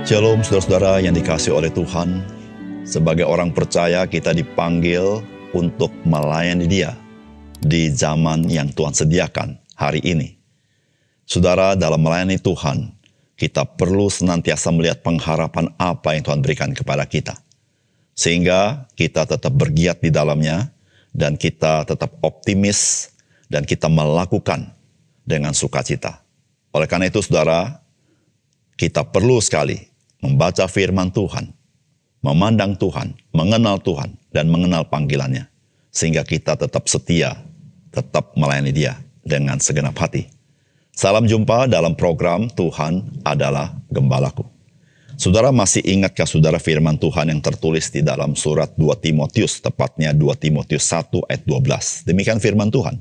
Shalom saudara-saudara yang dikasihi oleh Tuhan. Sebagai orang percaya kita dipanggil untuk melayani Dia di zaman yang Tuhan sediakan hari ini. Saudara, dalam melayani Tuhan, kita perlu senantiasa melihat pengharapan apa yang Tuhan berikan kepada kita. Sehingga kita tetap bergiat di dalamnya dan kita tetap optimis dan kita melakukan dengan sukacita. Oleh karena itu saudara, kita perlu sekali membaca firman Tuhan, memandang Tuhan, mengenal Tuhan, dan mengenal panggilannya. Sehingga kita tetap setia, tetap melayani Dia dengan segenap hati. Salam jumpa dalam program Tuhan adalah Gembalaku. Saudara masih ingatkah saudara firman Tuhan yang tertulis di dalam surat 2 Timotius, tepatnya 2 Timotius 1 ayat 12. Demikian firman Tuhan.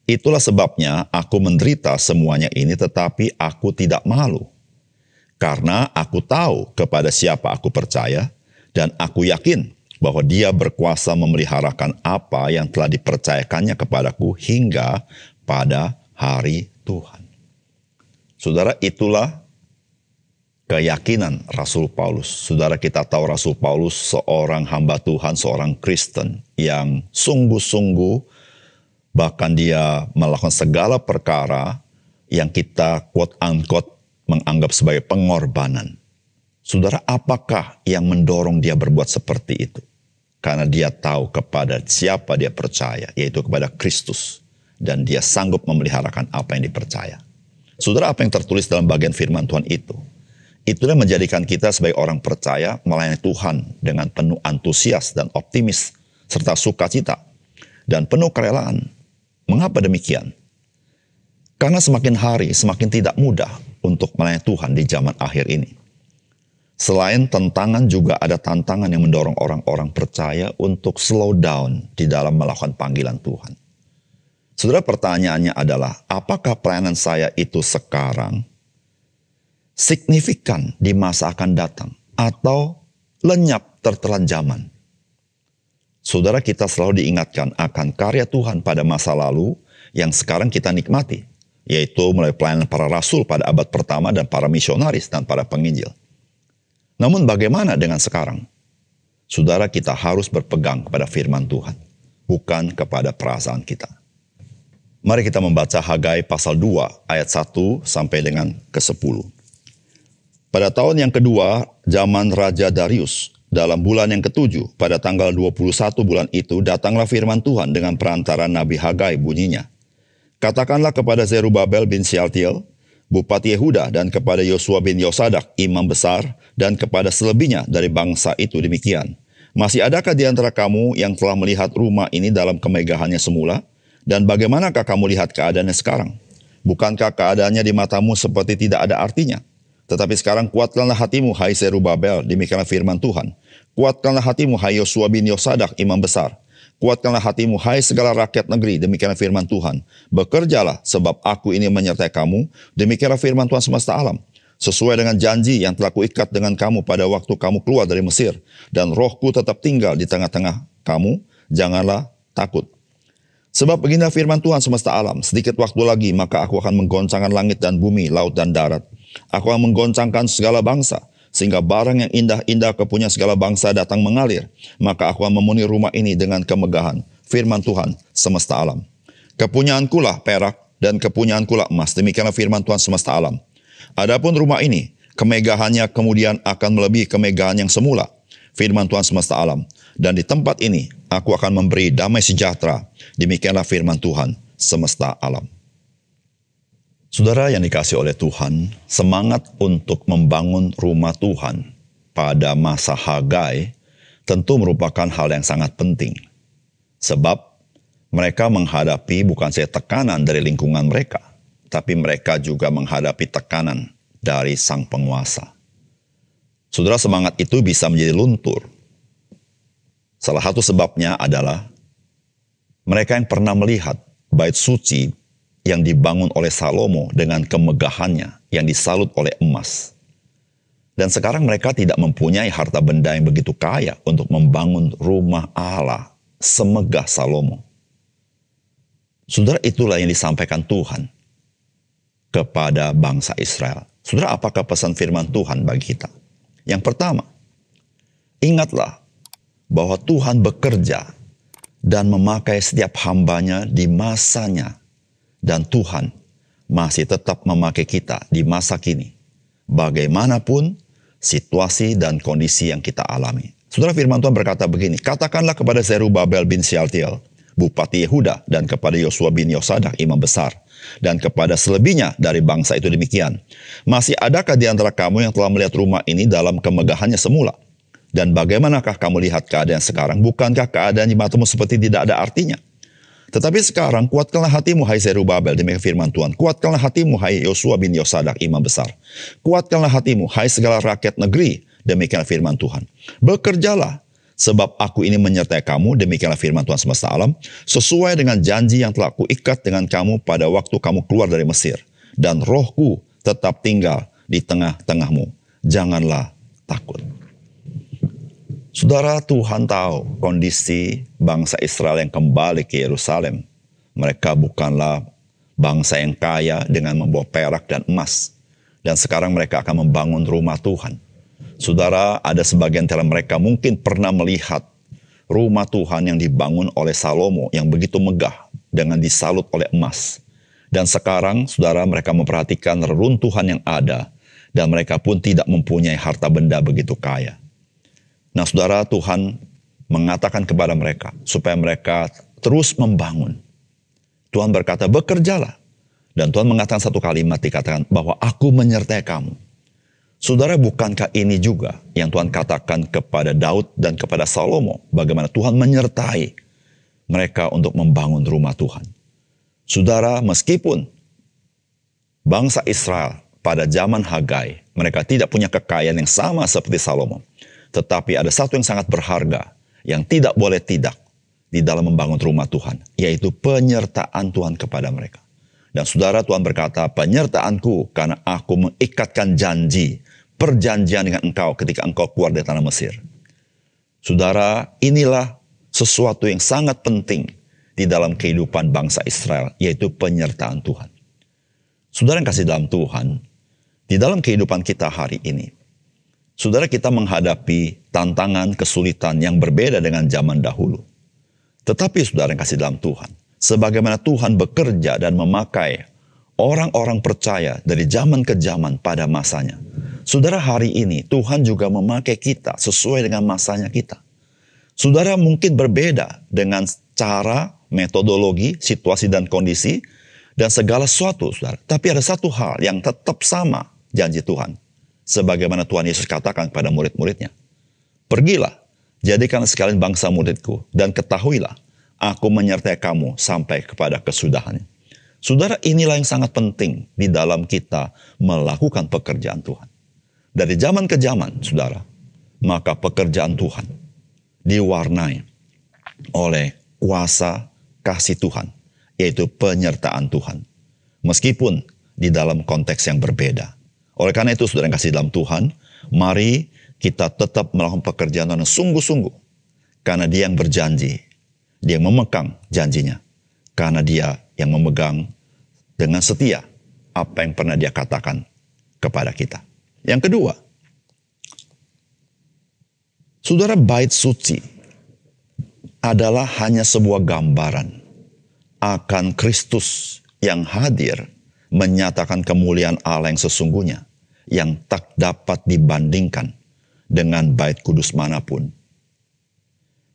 Itulah sebabnya aku menderita semuanya ini tetapi aku tidak malu. Karena aku tahu kepada siapa aku percaya dan aku yakin bahwa Dia berkuasa memeliharakan apa yang telah dipercayakannya kepadaku hingga pada hari Tuhan. Saudara, itulah keyakinan Rasul Paulus. Saudara, kita tahu Rasul Paulus seorang hamba Tuhan, seorang Kristen yang sungguh-sungguh bahkan dia melakukan segala perkara yang kita quote-unquote menganggap sebagai pengorbanan. Saudara, apakah yang mendorong dia berbuat seperti itu? Karena dia tahu kepada siapa dia percaya, yaitu kepada Kristus. Dan dia sanggup memeliharakan apa yang dipercaya. Saudara, apa yang tertulis dalam bagian firman Tuhan itu? Itulah menjadikan kita sebagai orang percaya melayani Tuhan dengan penuh antusias dan optimis, serta sukacita, dan penuh kerelaan. Mengapa demikian? Karena semakin hari semakin tidak mudah untuk melayani Tuhan di zaman akhir ini. Selain tantangan, juga ada tantangan yang mendorong orang-orang percaya untuk slow down di dalam melakukan panggilan Tuhan. Saudara, pertanyaannya adalah, apakah pelayanan saya itu sekarang signifikan di masa akan datang atau lenyap tertelan zaman? Saudara, kita selalu diingatkan akan karya Tuhan pada masa lalu yang sekarang kita nikmati, yaitu melalui pelayanan para rasul pada abad pertama dan para misionaris dan para penginjil. Namun bagaimana dengan sekarang? Saudara, kita harus berpegang kepada firman Tuhan, bukan kepada perasaan kita. Mari kita membaca Hagai pasal 2 ayat 1 sampai dengan ke-10. Pada tahun yang kedua, zaman Raja Darius, dalam bulan yang ke-7, pada tanggal 21 bulan itu, datanglah firman Tuhan dengan perantara Nabi Hagai bunyinya. Katakanlah kepada Zerubabel bin Syaltiel, Bupati Yehuda, dan kepada Yosua bin Yosadak, imam besar, dan kepada selebihnya dari bangsa itu demikian. Masih adakah di antara kamu yang telah melihat rumah ini dalam kemegahannya semula? Dan bagaimanakah kamu lihat keadaannya sekarang? Bukankah keadaannya di matamu seperti tidak ada artinya? Tetapi sekarang kuatkanlah hatimu, hai Zerubabel, demikianlah firman Tuhan. Kuatkanlah hatimu, hai Yosua bin Yosadak, imam besar. Kuatkanlah hatimu, hai segala rakyat negeri, demikianlah firman Tuhan. Bekerjalah, sebab aku ini menyertai kamu, demikianlah firman Tuhan semesta alam. Sesuai dengan janji yang telah kuikat dengan kamu pada waktu kamu keluar dari Mesir. Dan rohku tetap tinggal di tengah-tengah kamu, janganlah takut. Sebab beginilah firman Tuhan semesta alam, sedikit waktu lagi, maka aku akan menggoncangkan langit dan bumi, laut dan darat. Aku akan menggoncangkan segala bangsa, sehingga barang yang indah-indah kepunyaan segala bangsa datang mengalir. Maka aku akan memenuhi rumah ini dengan kemegahan, firman Tuhan semesta alam. Kepunyaanku lah perak, dan kepunyaanku lah emas, demikianlah firman Tuhan semesta alam. Adapun rumah ini, kemegahannya kemudian akan melebihi kemegahan yang semula, firman Tuhan semesta alam. Dan di tempat ini, aku akan memberi damai sejahtera, demikianlah firman Tuhan semesta alam. Saudara yang dikasihi oleh Tuhan, semangat untuk membangun rumah Tuhan pada masa Hagai tentu merupakan hal yang sangat penting. Sebab mereka menghadapi bukan saja tekanan dari lingkungan mereka, tapi mereka juga menghadapi tekanan dari sang penguasa. Saudara, semangat itu bisa menjadi luntur. Salah satu sebabnya adalah mereka yang pernah melihat bait suci yang dibangun oleh Salomo dengan kemegahannya yang disalut oleh emas. Dan sekarang mereka tidak mempunyai harta benda yang begitu kaya untuk membangun rumah Allah semegah Salomo. Saudara, itulah yang disampaikan Tuhan kepada bangsa Israel. Saudara, apakah pesan firman Tuhan bagi kita? Yang pertama, ingatlah bahwa Tuhan bekerja dan memakai setiap hambanya di masanya. Dan Tuhan masih tetap memakai kita di masa kini. Bagaimanapun situasi dan kondisi yang kita alami. Saudara, firman Tuhan berkata begini, katakanlah kepada Zerubabel bin Syaltiel, Bupati Yehuda, dan kepada Yosua bin Yosadak, imam besar, dan kepada selebihnya dari bangsa itu demikian. Masih adakah di antara kamu yang telah melihat rumah ini dalam kemegahannya semula? Dan bagaimanakah kamu lihat keadaan sekarang? Bukankah keadaan di matamu seperti tidak ada artinya? Tetapi sekarang kuatkanlah hatimu, hai Zerubabel, demikian firman Tuhan. Kuatkanlah hatimu, hai Yosua bin Yosadak, imam besar. Kuatkanlah hatimu, hai segala rakyat negeri, demikian firman Tuhan. Bekerjalah, sebab aku ini menyertai kamu, demikianlah firman Tuhan semesta alam, sesuai dengan janji yang telah kuikat dengan kamu pada waktu kamu keluar dari Mesir. Dan rohku tetap tinggal di tengah-tengahmu. Janganlah takut. Saudara, Tuhan tahu kondisi bangsa Israel yang kembali ke Yerusalem. Mereka bukanlah bangsa yang kaya dengan membawa perak dan emas. Dan sekarang mereka akan membangun rumah Tuhan. Saudara, ada sebagian dari mereka mungkin pernah melihat rumah Tuhan yang dibangun oleh Salomo yang begitu megah dengan disalut oleh emas. Dan sekarang, saudara, mereka memperhatikan reruntuhan yang ada dan mereka pun tidak mempunyai harta benda begitu kaya. Nah, saudara, Tuhan mengatakan kepada mereka supaya mereka terus membangun. Tuhan berkata, bekerjalah. Dan Tuhan mengatakan satu kalimat, dikatakan bahwa aku menyertai kamu. Saudara, bukankah ini juga yang Tuhan katakan kepada Daud dan kepada Salomo, bagaimana Tuhan menyertai mereka untuk membangun rumah Tuhan. Saudara, meskipun bangsa Israel pada zaman Hagai, mereka tidak punya kekayaan yang sama seperti Salomo. Tetapi ada satu yang sangat berharga, yang tidak boleh tidak di dalam membangun rumah Tuhan, yaitu penyertaan Tuhan kepada mereka. Dan saudara, Tuhan berkata, penyertaanku karena aku mengikatkan janji, perjanjian dengan engkau ketika engkau keluar dari tanah Mesir. Saudara, inilah sesuatu yang sangat penting di dalam kehidupan bangsa Israel, yaitu penyertaan Tuhan. Saudara yang kasih dalam Tuhan, di dalam kehidupan kita hari ini, saudara, kita menghadapi tantangan, kesulitan yang berbeda dengan zaman dahulu. Tetapi saudara yang kasih dalam Tuhan, sebagaimana Tuhan bekerja dan memakai orang-orang percaya dari zaman ke zaman pada masanya. Saudara, hari ini Tuhan juga memakai kita sesuai dengan masanya kita. Saudara, mungkin berbeda dengan cara, metodologi, situasi dan kondisi, dan segala sesuatu, saudara. Tapi ada satu hal yang tetap sama, janji Tuhan. Sebagaimana Tuhan Yesus katakan kepada murid-muridnya. Pergilah, jadikan sekalian bangsa muridku, dan ketahuilah, aku menyertai kamu sampai kepada kesudahannya. Saudara, inilah yang sangat penting di dalam kita melakukan pekerjaan Tuhan. Dari zaman ke zaman, saudara, maka pekerjaan Tuhan diwarnai oleh kuasa kasih Tuhan, yaitu penyertaan Tuhan. Meskipun di dalam konteks yang berbeda. Oleh karena itu, saudara yang kasih dalam Tuhan, mari kita tetap melakukan pekerjaan Tuhan sungguh-sungguh. Karena Dia yang berjanji, Dia yang memegang janjinya. Karena Dia yang memegang dengan setia apa yang pernah Dia katakan kepada kita. Yang kedua, saudara, bait suci adalah hanya sebuah gambaran akan Kristus yang hadir menyatakan kemuliaan Allah yang sesungguhnya, yang tak dapat dibandingkan dengan bait kudus manapun.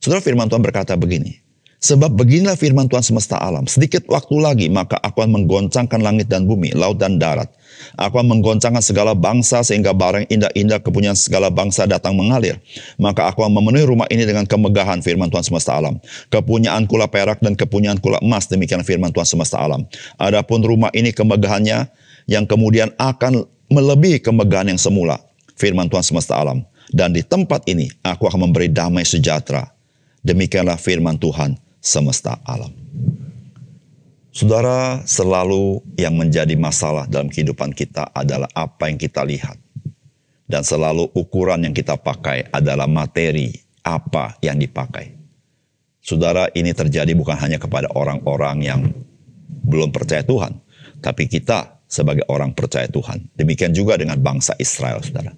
Saudara, firman Tuhan berkata begini, sebab beginilah firman Tuhan semesta alam, sedikit waktu lagi maka aku akan menggoncangkan langit dan bumi, laut dan darat. Aku akan menggoncangkan segala bangsa sehingga barang indah-indah kepunyaan segala bangsa datang mengalir. Maka aku akan memenuhi rumah ini dengan kemegahan, firman Tuhan semesta alam. Kepunyaanku lah perak dan kepunyaanku lah emas, demikian firman Tuhan semesta alam. Adapun rumah ini kemegahannya yang kemudian akan melebihi kemegahan yang semula, firman Tuhan semesta alam. Dan di tempat ini aku akan memberi damai sejahtera. Demikianlah firman Tuhan semesta alam. Saudara, selalu yang menjadi masalah dalam kehidupan kita adalah apa yang kita lihat. Dan selalu ukuran yang kita pakai adalah materi apa yang dipakai. Saudara, ini terjadi bukan hanya kepada orang-orang yang belum percaya Tuhan, tapi kita sebagai orang percaya Tuhan. Demikian juga dengan bangsa Israel, saudara.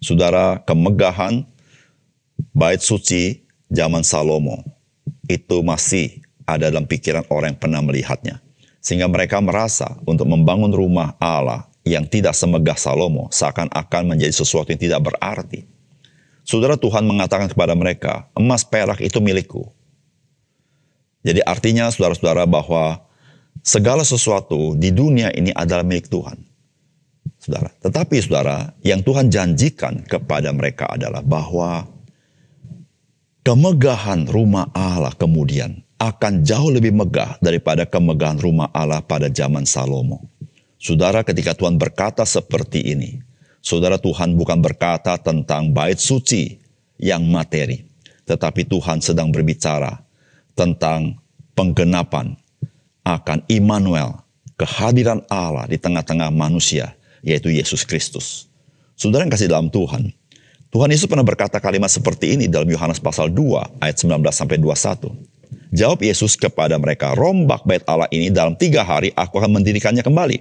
Saudara, kemegahan bait suci zaman Salomo itu masih ada dalam pikiran orang yang pernah melihatnya. Sehingga mereka merasa untuk membangun rumah Allah yang tidak semegah Salomo seakan-akan menjadi sesuatu yang tidak berarti. Saudara, Tuhan mengatakan kepada mereka, emas perak itu milikku. Jadi artinya saudara-saudara bahwa segala sesuatu di dunia ini adalah milik Tuhan. Saudara, tetapi saudara, yang Tuhan janjikan kepada mereka adalah bahwa kemegahan rumah Allah kemudian akan jauh lebih megah daripada kemegahan rumah Allah pada zaman Salomo. Saudara, ketika Tuhan berkata seperti ini, saudara, Tuhan bukan berkata tentang bait suci yang materi, tetapi Tuhan sedang berbicara tentang penggenapan akan Immanuel, kehadiran Allah di tengah-tengah manusia, yaitu Yesus Kristus. Saudara yang kasih dalam Tuhan, Tuhan Yesus pernah berkata kalimat seperti ini dalam Yohanes pasal 2 ayat 19-21. Jawab Yesus kepada mereka, rombak bait Allah ini dalam 3 hari aku akan mendirikannya kembali.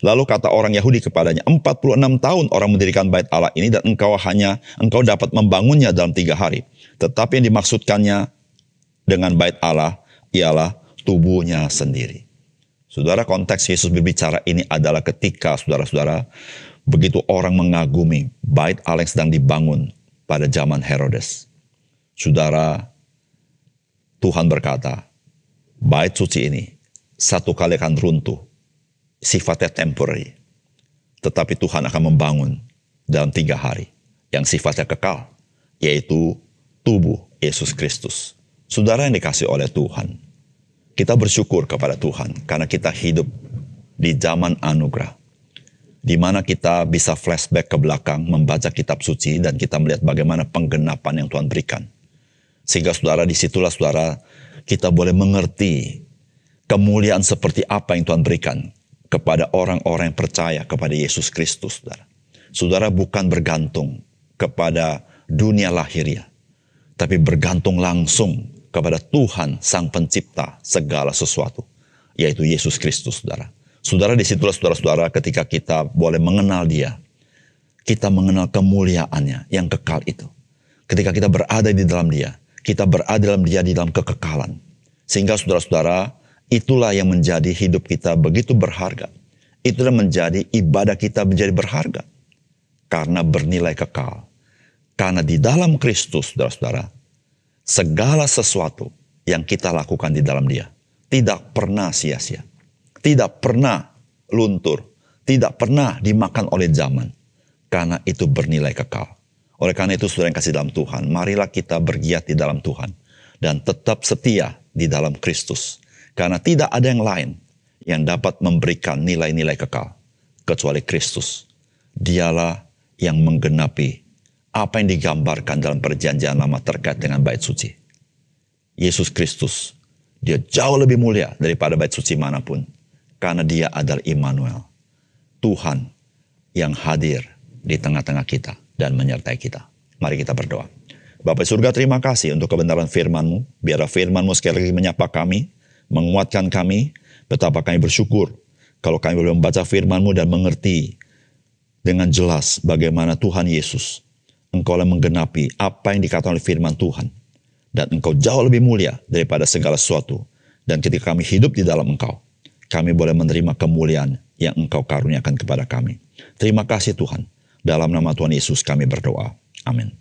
Lalu kata orang Yahudi kepadanya, 46 tahun orang mendirikan bait Allah ini dan engkau dapat membangunnya dalam 3 hari. Tetapi yang dimaksudkannya dengan bait Allah ialah tubuhnya sendiri. Saudara, konteks Yesus berbicara ini adalah ketika saudara-saudara begitu orang mengagumi bait Allah yang sedang dibangun pada zaman Herodes. Saudara, Tuhan berkata, bait suci ini satu kali akan runtuh, sifatnya temporary. Tetapi Tuhan akan membangun dalam 3 hari, yang sifatnya kekal, yaitu tubuh Yesus Kristus. Saudara yang dikasih oleh Tuhan, kita bersyukur kepada Tuhan karena kita hidup di zaman anugerah, di mana kita bisa flashback ke belakang, membaca kitab suci, dan kita melihat bagaimana penggenapan yang Tuhan berikan. Sehingga saudara, disitulah saudara, kita boleh mengerti kemuliaan seperti apa yang Tuhan berikan kepada orang-orang yang percaya kepada Yesus Kristus. Saudara, saudara bukan bergantung kepada dunia lahiriah, tapi bergantung langsung kepada Tuhan Sang Pencipta segala sesuatu, yaitu Yesus Kristus. Saudara, saudara, disitulah saudara-saudara, ketika kita boleh mengenal Dia, kita mengenal kemuliaannya yang kekal itu. Ketika kita berada di dalam Dia, kita berada dalam Dia di dalam kekekalan. Sehingga saudara-saudara, itulah yang menjadi hidup kita begitu berharga. Itulah menjadi ibadah kita menjadi berharga. Karena bernilai kekal. Karena di dalam Kristus, saudara-saudara, segala sesuatu yang kita lakukan di dalam Dia tidak pernah sia-sia. Tidak pernah luntur. Tidak pernah dimakan oleh zaman. Karena itu bernilai kekal. Oleh karena itu, saudara yang kasih dalam Tuhan, marilah kita bergiat di dalam Tuhan dan tetap setia di dalam Kristus. Karena tidak ada yang lain yang dapat memberikan nilai-nilai kekal kecuali Kristus. Dialah yang menggenapi apa yang digambarkan dalam perjanjian lama terkait dengan bait suci. Yesus Kristus, Dia jauh lebih mulia daripada bait suci manapun. Karena Dia adalah Immanuel, Tuhan yang hadir di tengah-tengah kita dan menyertai kita. Mari kita berdoa. Bapa surga, terima kasih untuk kebenaran firman-Mu. Biarlah firman-Mu sekali lagi menyapa kami, menguatkan kami. Betapa kami bersyukur kalau kami boleh membaca firman-Mu dan mengerti dengan jelas bagaimana Tuhan Yesus, Engkau yang menggenapi apa yang dikatakan oleh firman Tuhan. Dan Engkau jauh lebih mulia daripada segala sesuatu. Dan ketika kami hidup di dalam Engkau, kami boleh menerima kemuliaan yang Engkau karuniakan kepada kami. Terima kasih Tuhan. Dalam nama Tuhan Yesus kami berdoa. Amin.